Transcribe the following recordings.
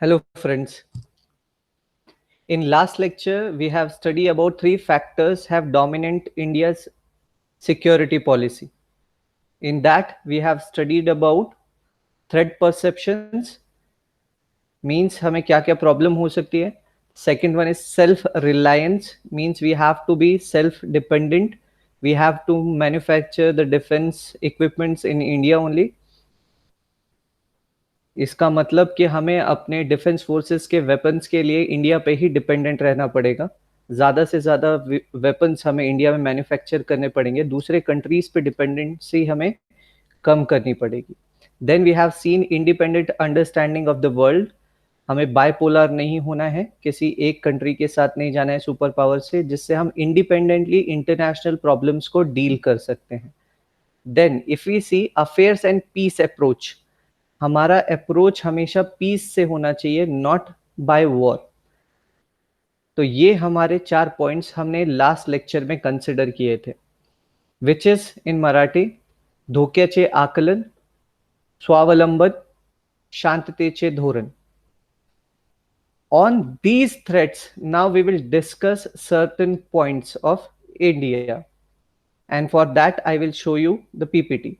Hello friends. In last lecture we have studied about three factors have dominant India's security policy. In that we have studied about threat perceptions means हमें क्या क्या problem हो सकती है. Second one is self reliance means we have to be self dependent. We have to manufacture the defense equipments in India only. इसका मतलब कि हमें अपने डिफेंस फोर्सेस के वेपन्स के लिए इंडिया पे ही डिपेंडेंट रहना पड़ेगा. ज़्यादा से ज़्यादा वेपन्स हमें इंडिया में मैन्युफैक्चर करने पड़ेंगे. दूसरे कंट्रीज पे डिपेंडेंसी हमें कम करनी पड़ेगी. Then we have seen independent understanding of the world. हमें बायपोलर नहीं होना है, किसी एक कंट्री के साथ नहीं जाना है सुपर पावर से, जिससे हम इंडिपेंडेंटली इंटरनेशनल प्रॉब्लम्स को डील कर सकते हैं. Then if we see affairs and peace approach, हमारा अप्रोच हमेशा पीस से होना चाहिए, नॉट बाय वॉर. तो ये हमारे 4 पॉइंट्स हमने लास्ट लेक्चर में कंसिडर किए थे, विच इज इन मराठी धोक्याचे आकलन, स्वावलंबन, शांततेचे धोरण. On these threats, now we will discuss certain points of India, and for that I will show you the PPT.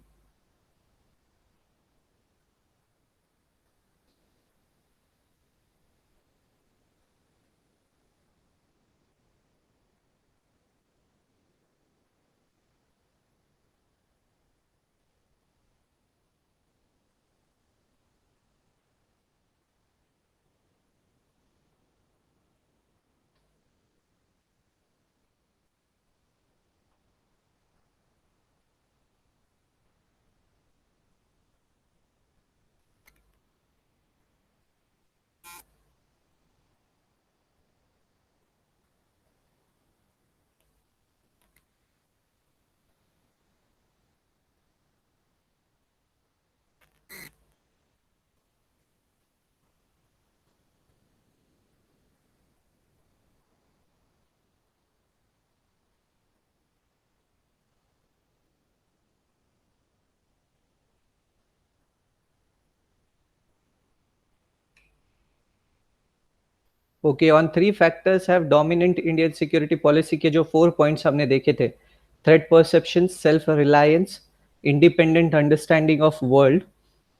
Okay, on three factors have dominant Indian security policy के जो 4 points हमने देखे थे, threat perception, self reliance, independent understanding of world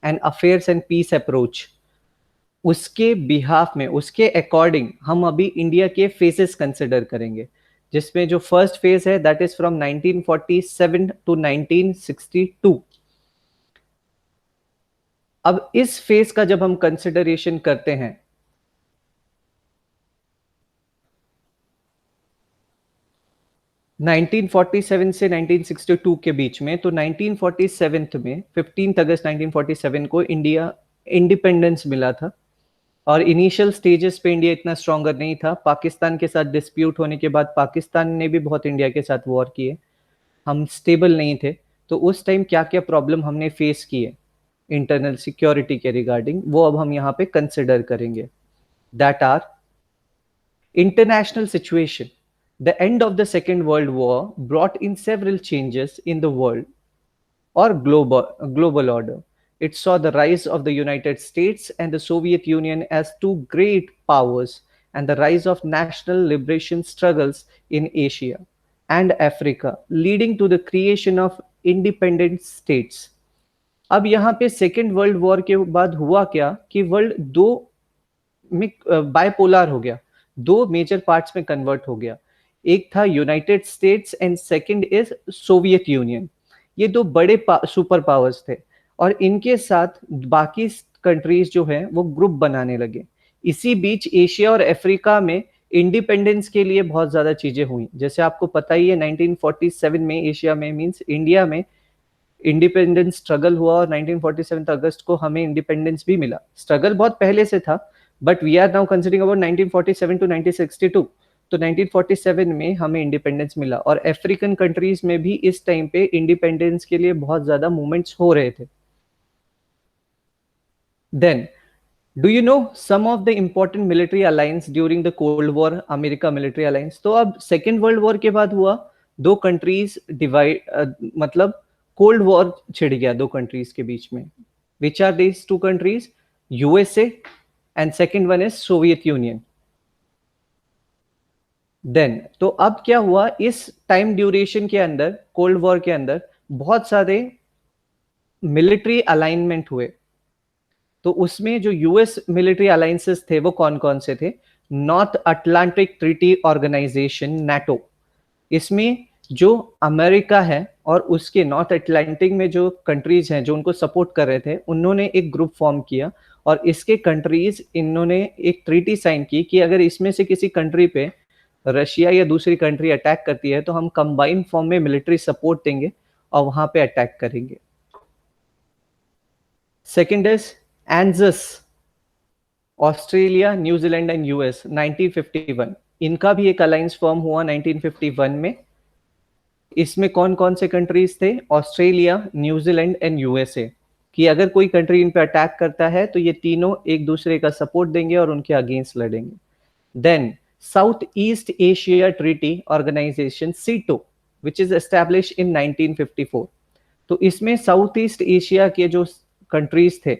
and affairs and peace approach, उसके behalf में, उसके according हम अभी इंडिया के फेजेस कंसिडर करेंगे, जिसमें जो फर्स्ट फेज है दैट इज फ्रॉम 1947 टू 1962. अब इस फेज का जब हम कंसिडरेशन करते हैं, 1947 से 1962 के बीच में, तो 1947 में 15 अगस्त 1947 को इंडिया इंडिपेंडेंस मिला था. और इनिशियल स्टेजेस पे इंडिया इतना स्ट्रॉन्गर नहीं था. पाकिस्तान के साथ डिस्प्यूट होने के बाद पाकिस्तान ने भी बहुत इंडिया के साथ वॉर किए. हम स्टेबल नहीं थे. तो उस टाइम क्या क्या प्रॉब्लम हमने फेस किए इंटरनल सिक्योरिटी के रिगार्डिंग, वो अब हम यहाँ पे कंसिडर करेंगे. That are international situation. The end of the Second World War brought in several changes in the world or global order. It saw the rise of the United States and the Soviet Union as two great powers, and the rise of national liberation struggles in Asia and Africa, leading to the creation of independent states. अब यहाँ पे second world war के बाद हुआ क्या कि world दो में बायपोलर हो गया, दो मेजर पार्ट्स में कन्वर्ट हो गया. एक था United states and second is Soviet union. ये दो बड़े सुपर पावर्स थे, और इनके साथ बाकी कंट्रीज जो है वो ग्रुप बनाने लगे. इसी बीच एशिया और अफ्रीका में इंडिपेंडेंस के लिए बहुत ज्यादा चीजें हुई. जैसे आपको पता ही है 1947 में एशिया में मींस इंडिया में इंडिपेंडेंस स्ट्रगल हुआ, और 1947 अगस्त को हमें इंडिपेंडेंस भी मिला. स्ट्रगल बहुत पहले से था, but we are now considering about 1947 to 1962. तो 1947 में हमें इंडिपेंडेंस मिला, और अफ्रीकन कंट्रीज में भी इस टाइम पे इंडिपेंडेंस के लिए बहुत ज्यादा मूवमेंट्स हो रहे थे. Then do you know some of the important military alliance during the cold war, America military alliance. तो अब सेकेंड वर्ल्ड वॉर के बाद हुआ, दो कंट्रीज डिवाइड, मतलब कोल्ड वॉर छिड़ गया दो कंट्रीज के बीच में. Which are these two countries? USA and second one is Soviet Union. Then तो अब क्या हुआ, इस टाइम ड्यूरेशन के अंदर, कोल्ड वॉर के अंदर बहुत सारे मिलिट्री अलाइनमेंट हुए। तो उसमें जो यूएस मिलिट्री अलायंसेस थे वो कौन कौन से थे? North Atlantic Treaty Organization, NATO. इसमें जो अमेरिका है और उसके नॉर्थ अटलांटिक में जो कंट्रीज हैं जो उनको सपोर्ट कर रहे थे, उन्होंने एक ग्रुप फॉर्म किया और इसके कंट्रीज, इन्होंने एक ट्रीटी साइन की कि अगर इसमें से किसी कंट्री पे रशिया या दूसरी कंट्री अटैक करती है तो हम कंबाइन फॉर्म में मिलिट्री सपोर्ट देंगे और वहां पे अटैक करेंगे। Second is ANZUS, Australia, New Zealand and US, 1951। इनका भी एक अलायंस फॉर्म हुआ 1951 में। इसमें कौन कौन से कंट्रीज थे? Australia, New Zealand and USA. कि अगर कोई कंट्री इन पे अटैक करता है तो ये तीनों एक दूसरे का सपोर्ट देंगे और उनके अगेंस्ट लड़ेंगे। Then South East Asia Treaty Organization, SEATO, which is establish in 1954। तो इसमें साउथ ईस्ट एशिया के जो कंट्रीज थे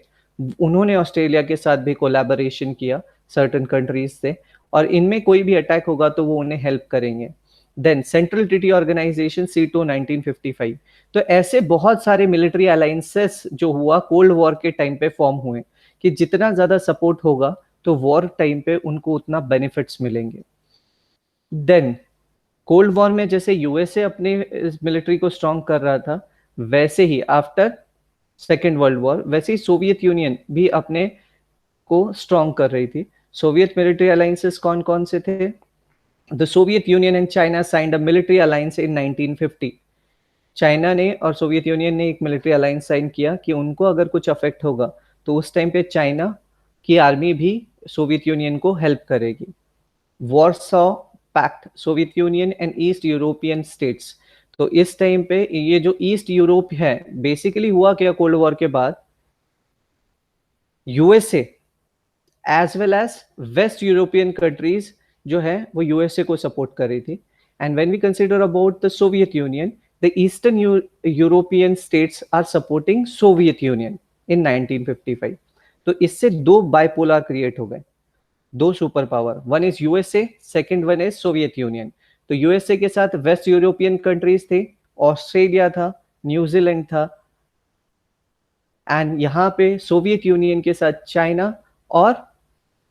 उन्होंने ऑस्ट्रेलिया के साथ भी कोलैबोरेशन किया सर्टेन कंट्रीज से, और इनमें कोई भी अटैक होगा तो वो उन्हें हेल्प करेंगे। देन सेंट्रल ट्रीटी ऑर्गेनाइजेशन, सीटो, 1955। तो ऐसे बहुत सारे मिलिट्री अलायंसेस जो हुआ कोल्ड वॉर के टाइम पे फॉर्म हुए कि जितना ज्यादा सपोर्ट होगा तो वॉर टाइम पे उनको उतना बेनिफिट्स मिलेंगे। देन कोल्ड वॉर में जैसे यूएसए अपने मिलिट्री को स्ट्रॉन्ग कर रहा था, वैसे ही आफ्टर सेकेंड वर्ल्ड वॉर वैसे ही सोवियत यूनियन भी अपने को स्ट्रॉन्ग कर रही थी। सोवियत मिलिट्री अलायंसेस कौन कौन से थे? The Soviet Union and China signed a military alliance in 1950। China ने और सोवियत यूनियन ने एक मिलिट्री अलायंस साइन किया कि उनको अगर कुछ अफेक्ट होगा तो उस टाइम पे चाइना की आर्मी भी सोवियत यूनियन को हेल्प करेगी। Warsaw Pact, Soviet Union and East European states. तो इस टाइम पे ये जो ईस्ट यूरोप है, बेसिकली हुआ क्या कोल्ड वॉर के बाद, USA as well as west European countries जो है वो यूएसए को सपोर्ट कर रही थी। And when we consider about the Soviet Union, the eastern European states are supporting Soviet Union in 1955। तो इससे दो बाइपोलर क्रिएट हो गए, दो super power, one is USA, second one is Soviet Union. तो यूएसए के साथ वेस्ट यूरोपियन कंट्रीज थे, ऑस्ट्रेलिया था, न्यूजीलैंड था, एंड यहां पे सोवियत यूनियन के साथ चाइना और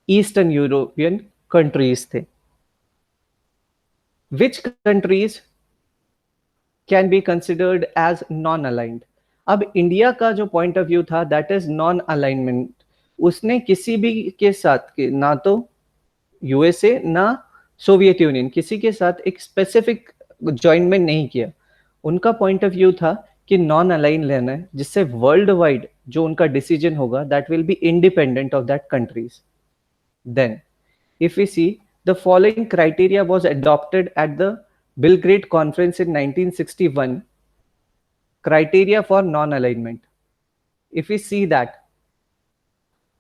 ईस्टर्न यूरोपियन कंट्रीज थे। Which countries can be considered as non aligned? अब इंडिया का जो पॉइंट ऑफ व्यू था दैट इज नॉन अलाइनमेंट। उसने किसी भी के साथ ना तो यूएसए ना सोवियत यूनियन किसी के साथ एक स्पेसिफिक ज्वाइंटमेंट नहीं किया। उनका पॉइंट ऑफ व्यू था कि नॉन अलाइन लेना है जिससे वर्ल्ड वाइड जो उनका डिसीजन होगा that will be independent of that countries. Then if we see, the following criteria was adopted at the Belgrade Conference in 1961, criteria for non-alignment. If we see that,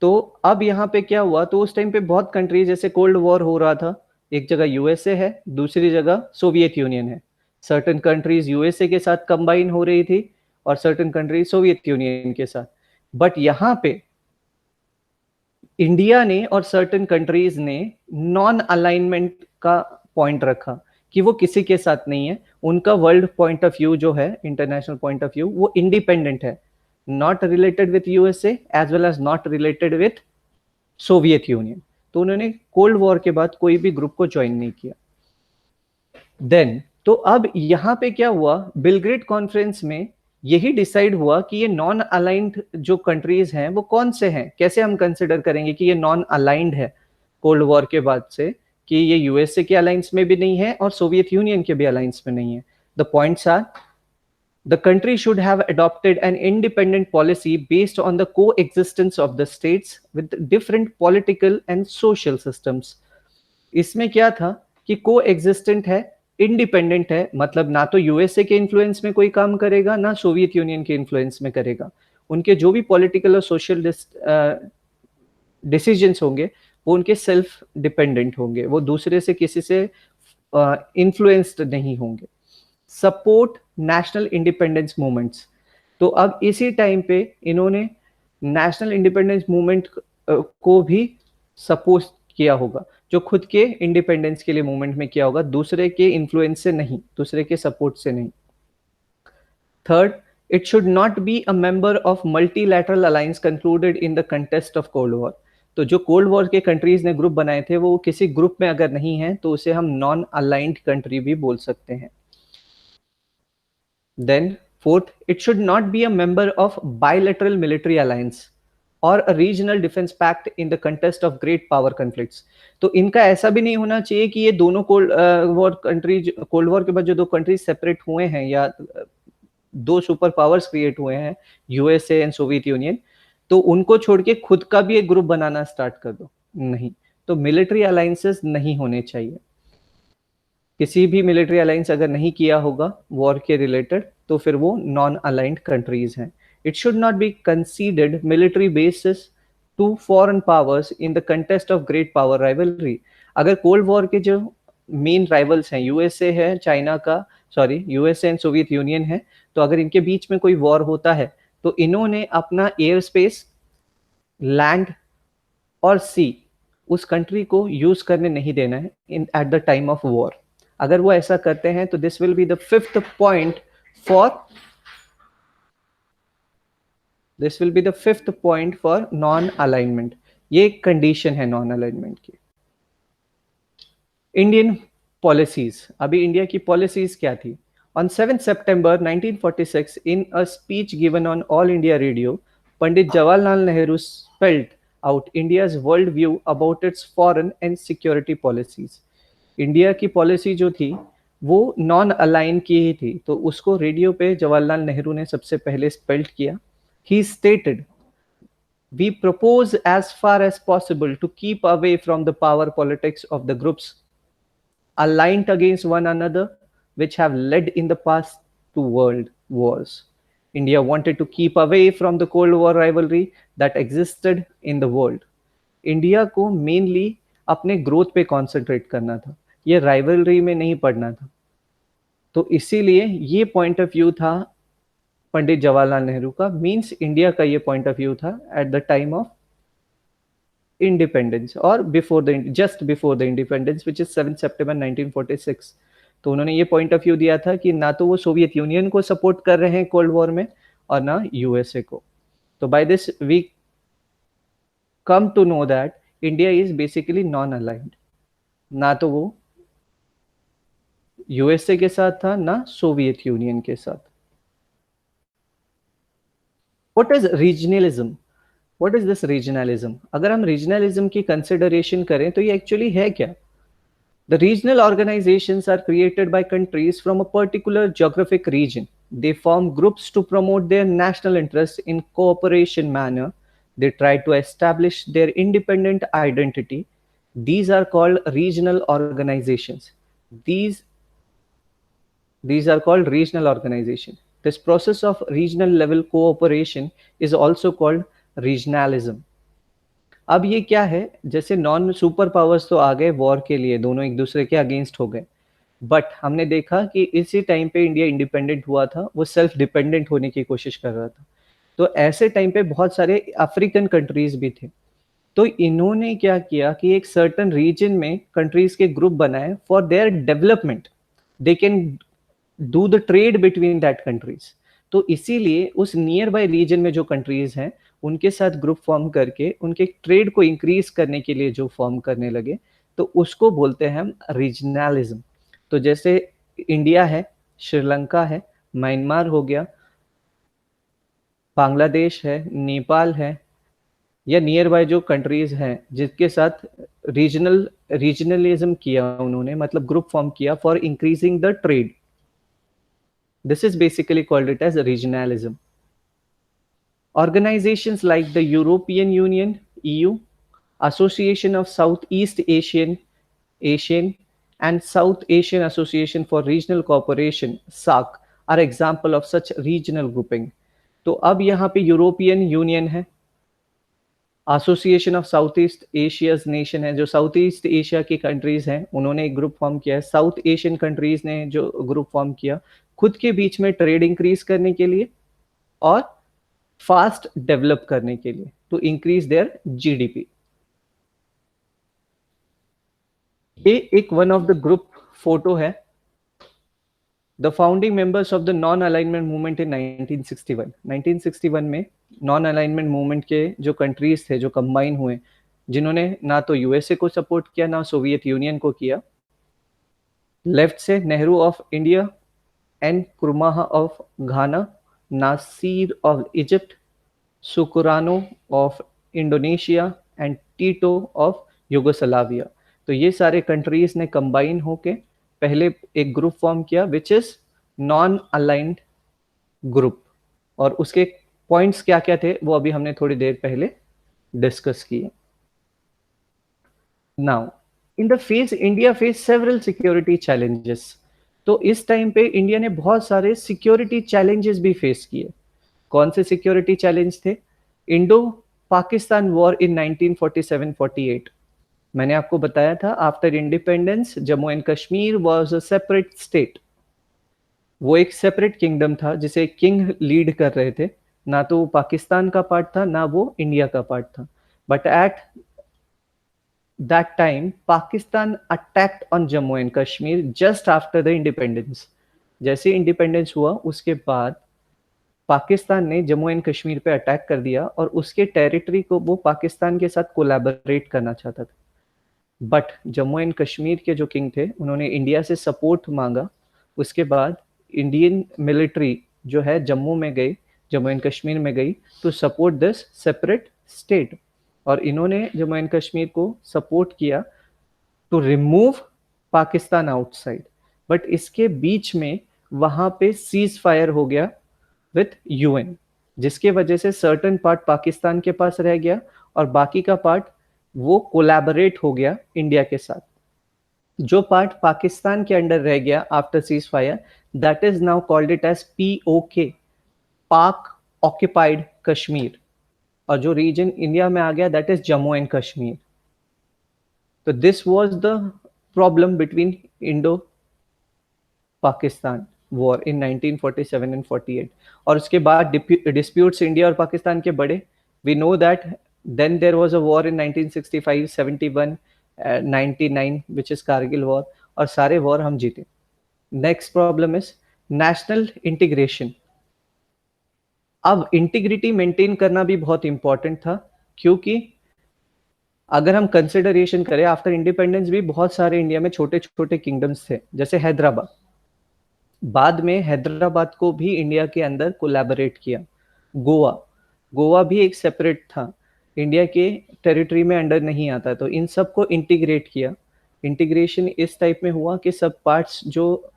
तो अब यहाँ पे क्या हुआ, तो उस टाइम पे बहुत कंट्री, जैसे कोल्ड वॉर हो रहा था, एक जगह यूएसए है, दूसरी जगह सोवियत यूनियन है। सर्टेन कंट्रीज यूएसए के साथ कंबाइन हो रही थी और सर्टेन कंट्रीज सोवियत यूनियन के साथ। बट यहाँ पे इंडिया ने और सर्टेन कंट्रीज ने नॉन अलाइनमेंट का पॉइंट रखा कि वो किसी के साथ नहीं है। उनका वर्ल्ड पॉइंट ऑफ व्यू जो है, इंटरनेशनल पॉइंट ऑफ व्यू, वो इंडिपेंडेंट है, not related with USA as well as not related with Soviet Union. तो उन्होंने कोल्ड वॉर के बाद कोई भी ग्रुप को ज्वाइन नहीं किया। देन तो अब यहां पे क्या हुआ, बिलग्रेड कॉन्फ्रेंस में यही डिसाइड हुआ कि ये नॉन अलाइंड जो कंट्रीज हैं वो कौन से हैं, कैसे हम कंसिडर करेंगे कि ये नॉन अलाइंड है कोल्ड वॉर के बाद से, कि ये यूएसए के अलायंस में भी नहीं है और सोवियत यूनियन के भी अलायंस में नहीं है। The points are, the country should have adopted an independent policy based on the coexistence of the states with different political and social systems. इसमें क्या था कि कोएग्जिस्टेंट है, इंडिपेंडेंट है, मतलब ना तो यूएसए के इन्फ्लुएंस में कोई काम करेगा ना सोवियत यूनियन के इन्फ्लुएंस में करेगा। उनके जो भी पॉलिटिकल और सोशल डिसीजंस होंगे वो उनके सेल्फ डिपेंडेंट होंगे, वो दूसरे से किसी से इन्फ्लुएंस्ड नहीं होंगे। Support national independence movements. तो अब इसी टाइम पे इन्होंने नेशनल इंडिपेंडेंस मूवमेंट को भी सपोज किया होगा, जो खुद के इंडिपेंडेंस के लिए मूवमेंट में किया होगा, दूसरे के इन्फ्लुएंस से नहीं, दूसरे के सपोर्ट से नहीं। Third, it should not be a member of multilateral alliance concluded in the context of Cold War। तो जो कोल्ड वॉर के कंट्रीज ने ग्रुप बनाए थे वो किसी ग्रुप में अगर नहीं है तो उसे हम नॉन अलाइंड कंट्री भी बोल सकते हैं। Then, fourth, it should not be a member of bilateral military alliance or a regional defense pact in the context of great power conflicts। तो इनका ऐसा भी नहीं होना चाहिए कि ये दोनों cold war countries, cold war के बाद जो दो कंट्रीज सेपरेट हुए हैं या दो सुपर पावर्स क्रिएट हुए हैं, यूएसए एंड सोवियत यूनियन, तो उनको छोड़ के खुद का भी एक ग्रुप बनाना स्टार्ट कर दो। नहीं, तो मिलिट्री अलायंसेस नहीं होने चाहिए। किसी भी मिलिट्री अलायंस अगर नहीं किया होगा वॉर के रिलेटेड तो फिर वो नॉन अलाइंड कंट्रीज हैं। It should not be considered military basis to foreign powers in the contest of great power rivalry. अगर कोल्ड वॉर के जो मेन राइवल्स हैं, यूएसए है चाइना का, sorry USA and Soviet Union है, तो अगर इनके बीच में कोई वॉर होता है तो इन्होंने अपना एयर स्पेस, लैंड और सी उस कंट्री को यूज करने नहीं देना है in at the time of war. अगर वो ऐसा करते हैं तो this will be the fifth point for non alignment. ये कंडीशन है नॉन अलाइनमेंट की। इंडियन पॉलिसीज, अभी इंडिया की पॉलिसीज क्या थी? On 7 September 1946, in a speech given on All India Radio, Pandit Jawaharlal Nehru spelled out India's worldview about its foreign and security policies। India की policy जो थी वो non align की ही थी, तो उसको रेडियो पे जवाहरलाल नेहरू ने सबसे पहले स्पेल्ड किया। ही stated, we propose as far as possible to keep away from the power politics of the groups aligned against one another, which have led in the past to world wars। India wanted to keep away from the Cold War rivalry that existed in the world। India को mainly अपने growth पे concentrate करना था, ये rivalry में नहीं पड़ना था। तो इसीलिए ये पॉइंट ऑफ व्यू था पंडित जवाहरलाल नेहरू का, मींस इंडिया का ये पॉइंट ऑफ व्यू था at the time of independence और before the just before the independence which is 7 सितंबर 1946। तो उन्होंने ये पॉइंट ऑफ व्यू दिया था कि ना तो वो सोवियत यूनियन को सपोर्ट कर रहे हैं कोल्ड वॉर में और ना यूएसए को। तो by this we come to know that India is basically non aligned, ना तो वो यूएसए के साथ था ना सोवियत यूनियन के साथ। What is regionalism? What is this regionalism? अगर हम रीजनलिज्म की कंसिडरेशन करें तो ये एक्चुअली है क्या? The regional organizations are created by countries from a particular geographic region। They form groups to promote their national interests in cooperation manner। They try to establish their independent identity। These are called regional organizations। These are called regional organization। This process of regional level cooperation is also called regionalism। अब ये क्या है, जैसे non super powers तो आ गए war के लिए, दोनों एक दूसरे के अगेंस्ट हो गए, बट हमने देखा कि इसी टाइम पे इंडिया इंडिपेंडेंट हुआ था, वो सेल्फ डिपेंडेंट होने की कोशिश कर रहा था। तो ऐसे टाइम पे बहुत सारे अफ्रीकन कंट्रीज भी थे। तो इन्होंने क्या किया कि एक सर्टन रीजन में कंट्रीज के ग्रुप बनाए for their development. They can do the trade between that countries. तो इसीलिए उस नियर बाय रीजन में जो कंट्रीज हैं उनके साथ ग्रुप फॉर्म करके उनके ट्रेड को इंक्रीज करने के लिए जो फॉर्म करने लगे, तो उसको बोलते हैं हम रीजनलिज्म। तो जैसे इंडिया है, श्रीलंका है, म्यांमार हो गया, बांग्लादेश है, नेपाल है, या नियर बाय जो कंट्रीज हैं जिसके साथ रीजनलिज्म किया उन्होंने, मतलब ग्रुप फॉर्म किया for increasing the trade. This is basically called it as regionalism. Organizations like the European Union (EU), Association of Southeast Asian and South Asian Association for Regional Cooperation (SAARC) are example of such regional grouping। तो अब यहाँ पे European union है, association of south east Asia's nation है, जो south East Asia की countries हैं उन्होंने एक ग्रुप फॉर्म किया है। साउथ एशियन कंट्रीज ने जो ग्रुप फॉर्म किया खुद के बीच में ट्रेड इंक्रीज करने के लिए और फास्ट डेवलप करने के लिए, टू इंक्रीज देयर जीडीपी। ये एक one of the group photo है, the founding members of the non alignment movement in 1961। 1961 में नॉन अलाइनमेंट मूवमेंट के जो कंट्रीज थे जो कंबाइन हुए, जिन्होंने ना तो यूएसए को सपोर्ट किया ना सोवियत यूनियन को किया। लेफ्ट से Nehru of India and Nkrumah of Ghana, Nasser of Egypt, Sukarno of Indonesia and Tito of Yugoslavia. तो ये सारे कंट्रीज ने कंबाइन होके पहले एक ग्रुप फॉर्म किया which is non aligned group. और उसके पॉइंट्स क्या क्या थे वो अभी हमने थोड़ी देर पहले डिस्कस किए। Now in the face India face several security challenges. तो इस टाइम पे इंडिया ने बहुत सारे सिक्योरिटी चैलेंजेस भी फेस किए। कौन से सिक्योरिटी चैलेंज थे? इंडो पाकिस्तान वॉर इन 1947-48। मैंने आपको बताया था after independence Jammu and Kashmir was a separate state. वो एक सेपरेट किंगडम था जिसे किंग लीड कर रहे थे। ना तो वो पाकिस्तान का पार्ट था ना वो इंडिया का पार्ट था। But at that time Pakistan attacked on Jammu and Kashmir just after the independence. जैसे इंडिपेंडेंस हुआ उसके बाद पाकिस्तान ने जम्मू एंड कश्मीर पे अटैक कर दिया और उसके टेरिटरी को वो पाकिस्तान के साथ कोलैबोरेट करना चाहता था। बट जम्मू एंड कश्मीर के जो किंग थे उन्होंने इंडिया से सपोर्ट मांगा। उसके बाद इंडियन मिलिट्री जो है जम्मू में गई, जम्मू एंड कश्मीर में गई to support this separate state. और इन्होंने जम्मू एंड कश्मीर को सपोर्ट किया to remove Pakistan outside. But इसके बीच में वहां पे सीज फायर हो गया विथ यूएन, जिसके वजह से सर्टन पार्ट पाकिस्तान के पास रह गया और बाकी का पार्ट वो कोलैबोरेट हो गया इंडिया के साथ। जो पार्ट पाकिस्तान के अंडर रह गया after ceasefire, that is now called it as PoK, Pak occupied Kashmir. और जो रीजन इंडिया में आ गया that is Jammu and Kashmir. तो this was the problem between Indo Pakistan war in 1947 and 48। और उसके बाद डिस्प्यूट्स इंडिया और पाकिस्तान के बड़े। We know that then there was a war in 1965, 71, 99 which is Kargil war. और सारे वॉर हम जीते। Next problem is national integration. अब इंटीग्रिटी मेंटेन करना भी बहुत इंपॉर्टेंट था, क्योंकि अगर हम कंसिडरेशन करें आफ्टर इंडिपेंडेंस भी बहुत सारे इंडिया में छोटे छोटे किंगडम्स थे, जैसे हैदराबाद। बाद में हैदराबाद को भी इंडिया के अंदर कोलैबोरेट किया। गोवा, गोवा भी एक सेपरेट था, इंडिया के टेरिटरी में अंडर नहीं आता। तो इन सब को इंटीग्रेट किया। इंटीग्रेशन इस टाइप में हुआ कि सब पार्ट्स जो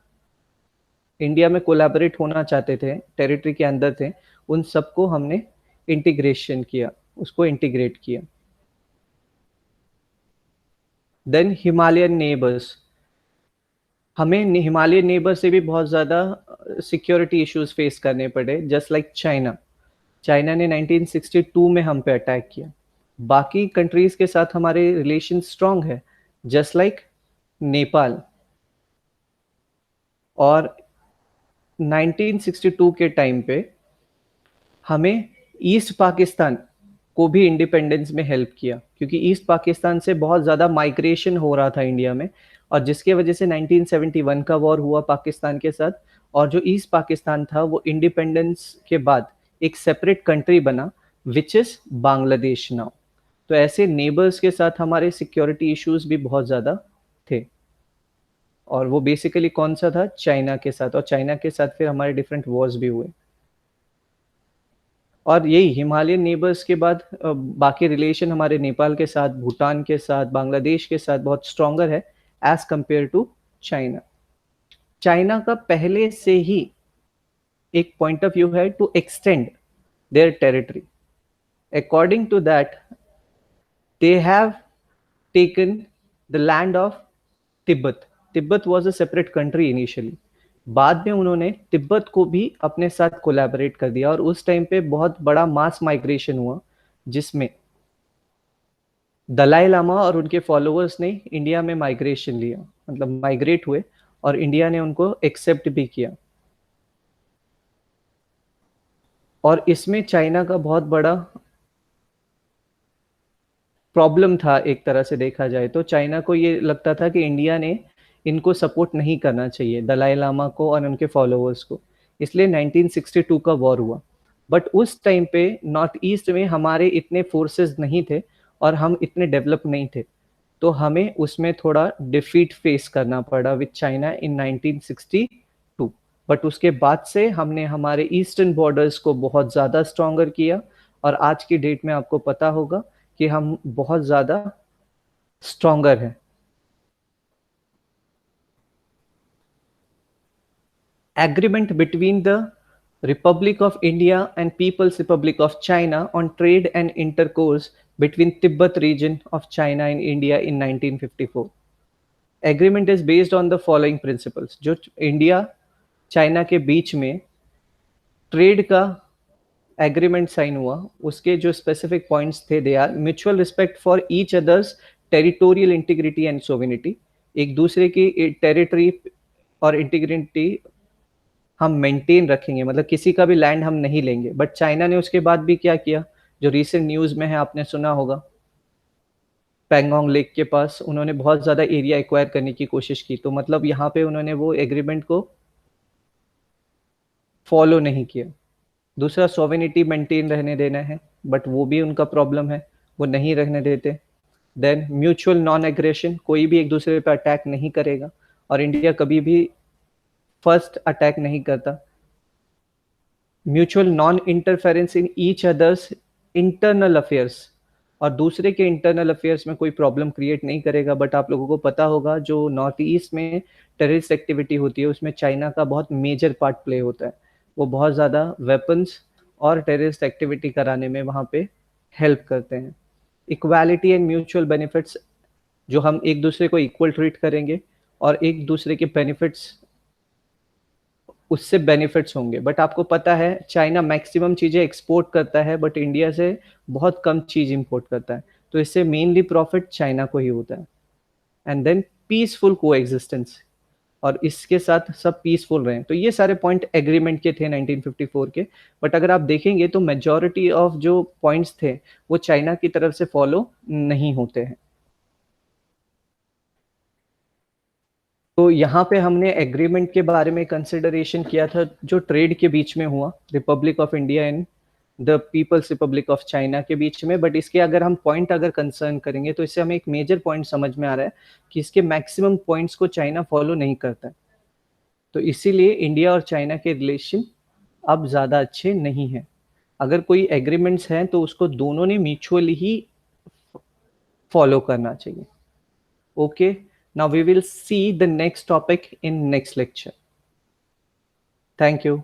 इंडिया में कोलैबोरेट होना चाहते थे, टेरिटरी के अंदर थे, उन सबको हमने इंटीग्रेशन किया, उसको इंटीग्रेट किया। Then Himalayan neighbours. हमें हिमालयन नेबर से भी बहुत ज़्यादा सिक्योरिटी इश्यूज फेस करने पड़े, जस्ट लाइक चाइना। चाइना ने 1962 में हम पे अटैक किया। बाकी कंट्रीज के साथ हमारे रिलेशन स्ट्रांग है, जस्ट लाइक नेपाल। और 1962 के टाइम पे हमें ईस्ट पाकिस्तान को भी इंडिपेंडेंस में हेल्प किया, क्योंकि ईस्ट पाकिस्तान से बहुत ज़्यादा माइग्रेशन हो रहा था इंडिया में। और जिसके वजह से 1971 का वॉर हुआ पाकिस्तान के साथ। और जो ईस्ट पाकिस्तान था वो इंडिपेंडेंस के बाद एक सेपरेट कंट्री बना विच इज़ बांग्लादेश नाउ। तो ऐसे नेबर्स के साथ हमारे सिक्योरिटी इश्यूज भी बहुत ज़्यादा थे। और वो बेसिकली कौन सा था? चाइना के साथ। और चाइना के साथ फिर हमारे डिफरेंट वॉर्स भी हुए। और यही हिमालयन नेबर्स के बाद बाकी रिलेशन हमारे नेपाल के साथ, भूटान के साथ, बांग्लादेश के साथ बहुत स्ट्रॉन्गर है as compare to China. China का पहले से ही एक पॉइंट ऑफ व्यू है to extend their territory. According to that they have taken the land of Tibet. Tibet was a separate country initially. बाद में उन्होंने तिब्बत को भी अपने साथ कोलैबोरेट कर दिया। और उस टाइम पे बहुत बड़ा मास माइग्रेशन हुआ, जिसमें दलाई लामा और उनके फॉलोअर्स ने इंडिया में माइग्रेशन लिया, मतलब माइग्रेट हुए, और इंडिया ने उनको एक्सेप्ट भी किया। और इसमें चाइना का बहुत बड़ा प्रॉब्लम था एक तरह से देखा जाए तो। चाइना को ये लगता था कि इंडिया ने इनको सपोर्ट नहीं करना चाहिए, दलाई लामा को और उनके फॉलोअर्स को, इसलिए 1962 का वॉर हुआ। बट उस टाइम पे नॉर्थ ईस्ट में हमारे इतने फोर्सेस नहीं थे और हम इतने डेवलप नहीं थे, तो हमें उसमें थोड़ा डिफीट फेस करना पड़ा विद चाइना इन 1962। बट उसके बाद से हमने हमारे ईस्टर्न बॉर्डर्स को बहुत ज़्यादा स्ट्रॉन्गर किया, और आज की डेट में आपको पता होगा कि हम बहुत ज़्यादा स्ट्रॉन्गर हैं। Agreement between the Republic of India and People's Republic of China on trade and intercourse between Tibet region of China and India in 1954. Agreement is based on the following principles। जो India China के बीच में trade का agreement sign हुआ, उसके जो specific points थे, they are mutual respect for each others territorial integrity and sovereignty. एक दूसरे की टेरिटरी और इंटीग्रिटी हम मेंटेन रखेंगे, मतलब किसी का भी लैंड हम नहीं लेंगे। बट चाइना ने उसके बाद भी क्या किया, जो रिसेंट न्यूज में है आपने सुना होगा, पैंगोंग लेक के पास उन्होंने बहुत ज्यादा एरिया एक्वायर करने की कोशिश की, तो मतलब यहाँ पे उन्होंने वो एग्रीमेंट को फॉलो नहीं किया। दूसरा, सोवेनिटी मेंटेन रहने देना है, बट वो भी उनका प्रॉब्लम है, वो नहीं रहने देते। देन म्यूचुअल नॉन एग्रेशन, कोई भी एक दूसरे पे अटैक नहीं करेगा, और इंडिया कभी भी फर्स्ट अटैक नहीं करता। Mutual non interference in each others internal affairs, और दूसरे के इंटरनल अफेयर्स में कोई प्रॉब्लम क्रिएट नहीं करेगा। बट आप लोगों को पता होगा जो नॉर्थ ईस्ट में टेररिस्ट एक्टिविटी होती है उसमें चाइना का बहुत मेजर पार्ट प्ले होता है। वो बहुत ज़्यादा वेपन्स और टेररिस्ट एक्टिविटी कराने में वहाँ पे हेल्प करते हैं। इक्वालिटी एंड म्यूचुअल बेनिफिट्स, जो हम एक दूसरे को इक्वल ट्रीट करेंगे और एक दूसरे के बेनिफिट्स, उससे बेनिफिट्स होंगे। बट आपको पता है चाइना मैक्सिमम चीज़ें एक्सपोर्ट करता है, बट इंडिया से बहुत कम चीज़ इंपोर्ट करता है, तो इससे मेनली प्रॉफिट चाइना को ही होता है। एंड देन पीसफुल को एग्जिस्टेंस, और इसके साथ सब पीसफुल रहे। तो ये सारे पॉइंट एग्रीमेंट के थे 1954 के। बट अगर आप देखेंगे तो मेजॉरिटी ऑफ जो पॉइंट्स थे वो चाइना की तरफ से फॉलो नहीं होते हैं। तो यहाँ पे हमने एग्रीमेंट के बारे में कंसिडरेशन किया था जो ट्रेड के बीच में हुआ, republic of India and the people's republic of China के बीच में। बट इसके अगर हम पॉइंट अगर कंसर्न करेंगे तो इससे हमें एक मेजर पॉइंट समझ में आ रहा है कि इसके मैक्सिमम पॉइंट्स को चाइना फॉलो नहीं करता है। तो इसीलिए इंडिया और चाइना के रिलेशन अब ज़्यादा अच्छे नहीं हैं। अगर कोई एग्रीमेंट्स हैं तो उसको दोनों ने म्यूचुअली ही फॉलो करना चाहिए। Okay, now we will see the next topic in next lecture. Thank you.